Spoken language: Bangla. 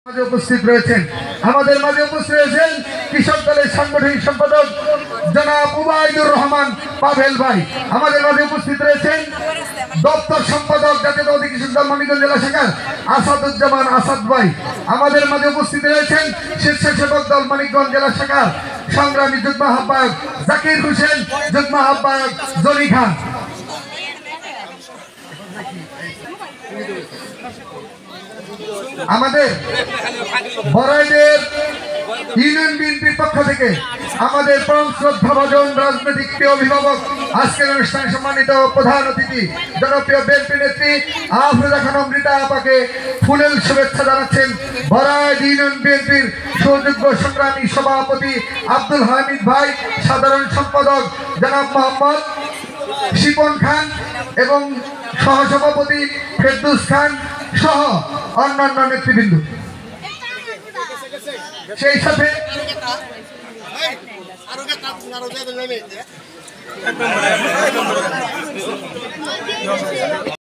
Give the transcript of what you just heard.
উপস্থিত রয়েছেন আমাদের মাঝে উপস্থিত রয়েছেন কৃষক দলের সাংগঠনিক সম্পাদক জনাব উবাইদুর রহমান পাভেল ভাই। আমাদের মাঝে উপস্থিত রয়েছেন দপ্তর সম্পাদক জাতীয়তাবাদী কৃষক দল মানিকগঞ্জ জেলা শাখার আসাদুজ্জামান আসাদ ভাই। আমাদের মাঝে উপস্থিত রয়েছেন স্বেচ্ছাসেবক দল মানিকগঞ্জ জেলা শাখার সংগ্রামী যুগ্ম আহ্বায়ক জাকির হোসেন, যুগ্ম আহ্বায়ক জনি খান। আমাদের বড়াইলের ইউনিয়ন বিএনপির পক্ষ থেকে আমাদের পরম শ্রদ্ধাভাজন রাজনৈতিক প্রিয় অভিভাবক, আজকের অনুষ্ঠানে সম্মানিত প্রধান অতিথি জনপ্রিয় বিএনপি নেত্রী আফরোজা খানম রীতা আপাকে ফুলেল শুভেচ্ছা জানাচ্ছেন বড়াইল ইউনিয়ন বিএনপির সুযোগ্য সংগ্রামী সভাপতি আব্দুল হামিদ ভাই, সাধারণ সম্পাদক জনাব মোহাম্মদ শিপন খান এবং সহসভাপতি ফেরদৌস খান সহ অন্যান্য নেতৃবৃন্দ। সেই সাথে